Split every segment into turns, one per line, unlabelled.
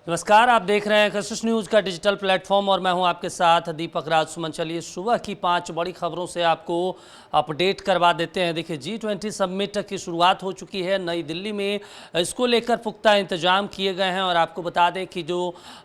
नमस्कार, आप देख रहे हैं कशिश न्यूज़ का डिजिटल प्लेटफॉर्म और मैं हूं आपके साथ दीपक राज सुमन। चलिए सुबह की 5 बड़ी खबरों से आपको अपडेट करवा देते हैं। देखिए G20 समिट की शुरुआत हो चुकी है नई दिल्ली में। इसको लेकर पुख्ता इंतजाम किए गए हैं और आपको बता दें कि जो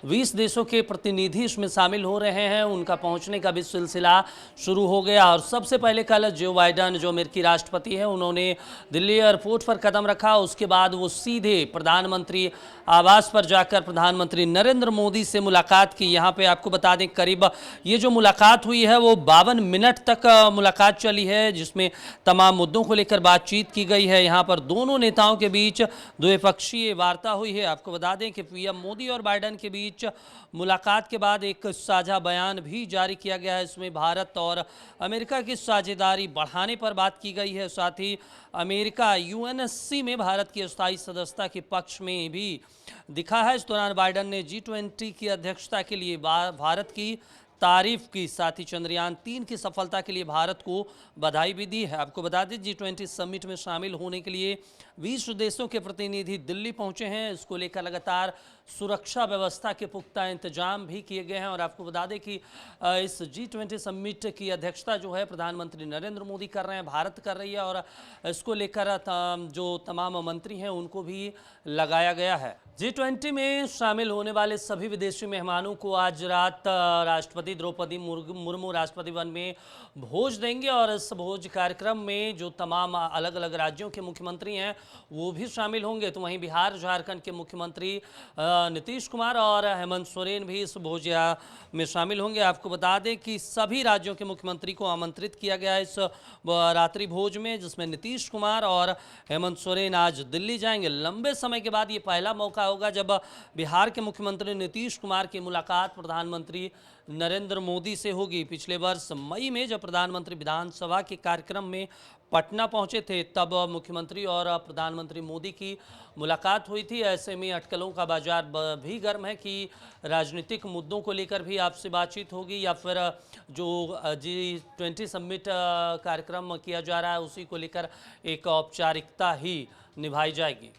20 देशों के प्रतिनिधि इसमें शामिल हो रहे हैं उनका पहुँचने का भी सिलसिला शुरू हो गया। और सबसे पहले कल जो बाइडन जो अमेरिकी राष्ट्रपति हैं उन्होंने दिल्ली एयरपोर्ट पर कदम रखा। उसके बाद वो सीधे प्रधानमंत्री आवास पर जाकर प्रधानमंत्री नरेंद्र मोदी से मुलाकात की। यहाँ पे आपको बता दें करीब ये जो मुलाकात हुई है वो 52 मिनट तक मुलाकात चली है, जिसमें तमाम मुद्दों को लेकर बातचीत की गई है। यहाँ पर दोनों नेताओं के बीच द्विपक्षीय वार्ता हुई है। आपको बता दें कि पीएम मोदी और बाइडेन के बीच मुलाकात के बाद एक साझा बयान भी जारी किया गया है। इसमें भारत और अमेरिका की साझेदारी बढ़ाने पर बात की गई है। साथ ही अमेरिका यूएनएससी में भारत की अस्थायी सदस्यता के पक्ष में भी दिखा है। इस दौरान बाइडेन ने G20 की अध्यक्षता के लिए भारत की तारीफ की। साथ ही चंद्रयान 3 की सफलता के लिए भारत को बधाई भी दी है। आपको बता दें G20 समिट में शामिल होने के लिए 20 देशों के प्रतिनिधि दिल्ली पहुंचे हैं। इसको लेकर लगातार सुरक्षा व्यवस्था के पुख्ता इंतजाम भी किए गए हैं। और आपको बता दें कि इस G20 समिट की अध्यक्षता जो है प्रधानमंत्री नरेंद्र मोदी कर रहे हैं, भारत कर रही है। और इसको लेकर जो तमाम मंत्री हैं उनको भी लगाया गया है। G20 में शामिल होने वाले सभी विदेशी मेहमानों को आज रात राष्ट्रपति द्रौपदी मुर्मू राष्ट्रपति भवन में भोज देंगे। और इस भोज कार्यक्रम में जो तमाम अलग अलग राज्यों के मुख्यमंत्री हैं वो भी शामिल होंगे। तो वहीं बिहार झारखंड के मुख्यमंत्री नीतीश कुमार और हेमंत सोरेन भी इस भोज में शामिल होंगे। आपको बता दें कि सभी राज्यों के मुख्यमंत्री को आमंत्रित किया गया है इस रात्रि भोज में, जिसमें नीतीश कुमार और हेमंत सोरेन आज दिल्ली जाएंगे। लंबे समय के बाद ये पहला मौका होगा जब बिहार के मुख्यमंत्री नीतीश कुमार की मुलाकात प्रधानमंत्री नरेंद्र मोदी से होगी। पिछले वर्ष मई में जब प्रधानमंत्री विधानसभा के कार्यक्रम में पटना पहुंचे थे तब मुख्यमंत्री और प्रधानमंत्री मोदी की मुलाकात हुई थी। ऐसे में अटकलों का बाजार भी गर्म है कि राजनीतिक मुद्दों को लेकर भी आपसे बातचीत होगी या फिर जो G20 समिट कार्यक्रम किया जा रहा है उसी को लेकर एक औपचारिकता ही निभाई जाएगी।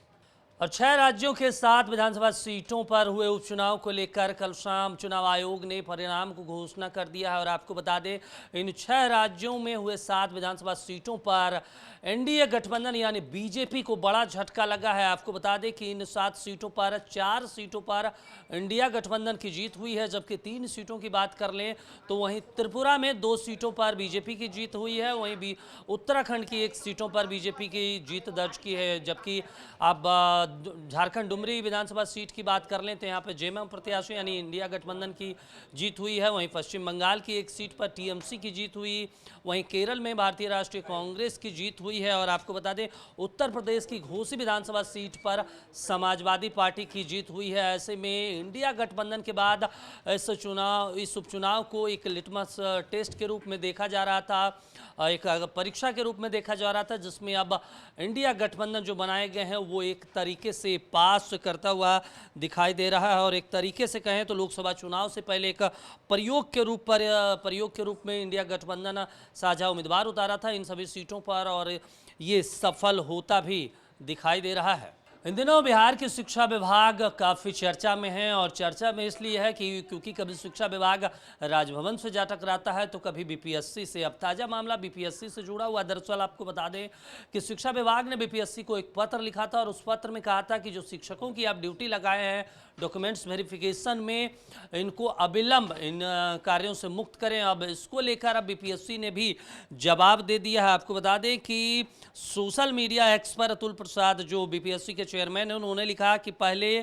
और 6 राज्यों के 7 विधानसभा सीटों पर हुए उपचुनाव को लेकर कल शाम चुनाव आयोग ने परिणाम को घोषणा कर दिया है। और आपको बता दें इन 6 राज्यों में हुए 7 विधानसभा सीटों पर एनडीए गठबंधन यानी बीजेपी को बड़ा झटका लगा है। आपको बता दें कि इन 7 सीटों पर 4 सीटों पर इंडिया गठबंधन की जीत हुई है, जबकि 3 सीटों की बात कर लें तो वहीं त्रिपुरा में 2 सीटों पर बीजेपी की जीत हुई है। वहीं भी उत्तराखंड की 1 सीटों पर बीजेपी की जीत दर्ज की है। जबकि अब झारखंड डुमरी विधानसभा सीट की बात कर लें तो यहाँ पे जेएमएम प्रत्याशी यानी इंडिया गठबंधन की जीत हुई है। वहीं पश्चिम बंगाल की 1 सीट पर टीएमसी की जीत हुई। वहीं केरल में भारतीय राष्ट्रीय कांग्रेस की जीत हुई है। और आपको बता दें उत्तर प्रदेश की घोसी विधानसभा सीट पर समाजवादी पार्टी की जीत हुई है। ऐसे में इंडिया गठबंधन के बाद इस उपचुनाव को एक लिटमस टेस्ट के रूप में देखा जा रहा था, एक परीक्षा के रूप में देखा जा रहा था, जिसमें अब इंडिया गठबंधन जो बनाए गए हैं वो एक तरीके से पास करता हुआ दिखाई दे रहा है। और एक तरीके से कहें तो लोकसभा चुनाव से पहले एक प्रयोग के रूप में इंडिया गठबंधन साझा उम्मीदवार उतारा था इन सभी सीटों पर और ये सफल होता भी दिखाई दे रहा है। इन दिनों बिहार की शिक्षा विभाग काफ़ी चर्चा में है। और चर्चा में इसलिए है कि क्योंकि कभी शिक्षा विभाग राजभवन से जा टकराता है तो कभी बीपीएससी से। अब ताज़ा मामला बीपीएससी से जुड़ा हुआ। दरअसल आपको बता दें कि शिक्षा विभाग ने बीपीएससी को एक पत्र लिखा था और उस पत्र में कहा था कि जो शिक्षकों की आप ड्यूटी लगाए हैं डॉक्यूमेंट्स वेरिफिकेशन में, इनको अविलंब इन कार्यों से मुक्त करें। अब इसको लेकर अब बीपीएससी ने भी जवाब दे दिया है। आपको बता दें कि social media expert Atul Prasad जो बीपीएससी के चेयरमैन हैं उन्होंने लिखा कि पहले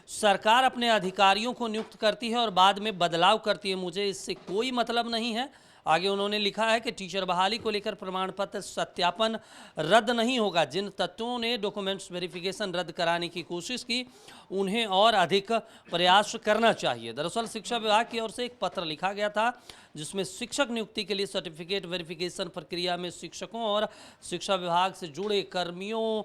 सरकार अपने अधिकारियों को नियुक्त करती है और बाद में बदलाव करती है, मुझे इससे कोई मतलब नहीं है। आगे उन्होंने लिखा है कि टीचर बहाली को लेकर प्रमाण पत्र सत्यापन रद्द नहीं होगा। जिन तत्वों ने डॉक्यूमेंट्स वेरिफिकेशन रद्द कराने की कोशिश की उन्हें और अधिक प्रयास करना चाहिए। दरअसल शिक्षा विभाग की ओर से एक पत्र लिखा गया था जिसमें शिक्षक नियुक्ति के लिए सर्टिफिकेट वेरिफिकेशन प्रक्रिया में शिक्षकों और शिक्षा विभाग से जुड़े कर्मियों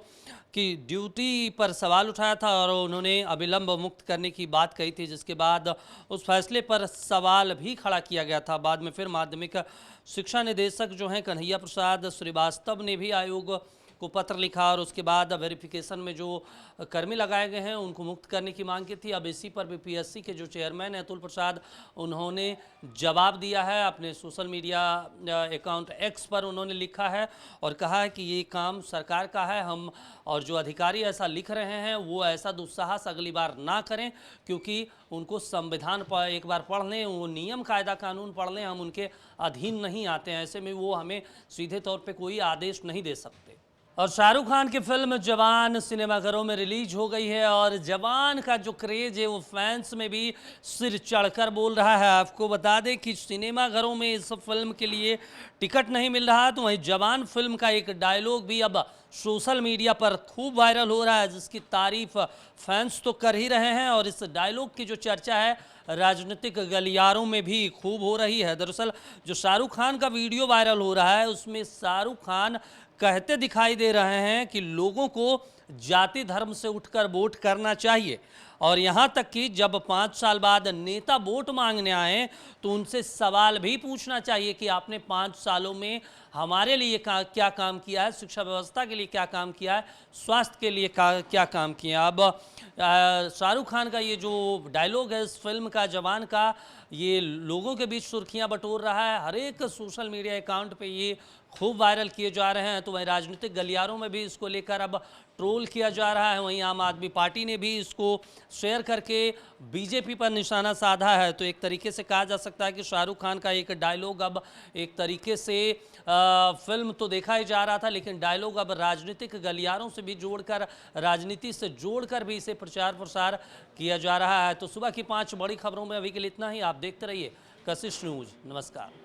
की ड्यूटी पर सवाल उठाया था और उन्होंने अविलंब मुक्त करने की बात कही थी, जिसके बाद उस फैसले पर सवाल भी खड़ा किया गया था। बाद में फिर माध्यमिक शिक्षा निदेशक जो हैं कन्हैया प्रसाद श्रीवास्तव ने भी आयोग को पत्र लिखा और उसके बाद वेरिफिकेशन में जो कर्मी लगाए गए हैं उनको मुक्त करने की मांग की थी। अब इसी पर भी पीएससी के जो चेयरमैन हैं अतुल प्रसाद, उन्होंने जवाब दिया है। अपने सोशल मीडिया अकाउंट एक्स पर उन्होंने लिखा है और कहा है कि ये काम सरकार का है, हम और जो अधिकारी ऐसा लिख रहे हैं वो ऐसा दुस्साहस अगली बार ना करें, क्योंकि उनको संविधान पर एक बार पढ़ लें, वो नियम कायदा कानून पढ़ लें, हम उनके अधीन नहीं आते हैं। ऐसे में वो हमें सीधे तौर पे कोई आदेश नहीं दे सकते। और शाहरुख खान की फिल्म जवान सिनेमाघरों में रिलीज हो गई है और जवान का जो क्रेज है वो फैंस में भी सिर चढ़कर बोल रहा है। आपको बता दें कि सिनेमाघरों में इस फिल्म के लिए टिकट नहीं मिल रहा, तो वहीं जवान फिल्म का एक डायलॉग भी अब सोशल मीडिया पर खूब वायरल हो रहा है, जिसकी तारीफ फैंस तो कर ही रहे हैं और इस डायलॉग की जो चर्चा है राजनीतिक गलियारों में भी खूब हो रही है। दरअसल जो शाहरुख खान का वीडियो वायरल हो रहा है उसमें शाहरुख खान कहते दिखाई दे रहे हैं कि लोगों को जाति धर्म से उठकर वोट करना चाहिए, और यहाँ तक कि जब 5 साल बाद नेता वोट मांगने आए तो उनसे सवाल भी पूछना चाहिए कि आपने 5 सालों में हमारे लिए क्या काम किया है, शिक्षा व्यवस्था के लिए क्या काम किया है, स्वास्थ्य के लिए क्या काम किया। अब शाहरुख खान का ये जो डायलॉग है इस फिल्म का जवान का, ये लोगों के बीच सुर्खियां बटोर रहा है। हर एक सोशल मीडिया अकाउंट पे ये खूब वायरल किए जा रहे हैं। तो वहीं राजनीतिक गलियारों में भी इसको लेकर अब ट्रोल किया जा रहा है। वहीं आम आदमी पार्टी ने भी इसको शेयर करके बीजेपी पर निशाना साधा है। तो एक तरीके से कहा जा सकता है कि शाहरुख खान का एक डायलॉग अब एक तरीके से फिल्म तो देखा ही जा रहा था, लेकिन डायलॉग अब राजनीतिक गलियारों से भी जोड़कर, राजनीति से जोड़कर भी इसे प्रचार प्रसार किया जा रहा है। तो सुबह की 5 बड़ी खबरों में अभी के लिए इतना ही। आप देखते रहिए कशिश न्यूज़। नमस्कार।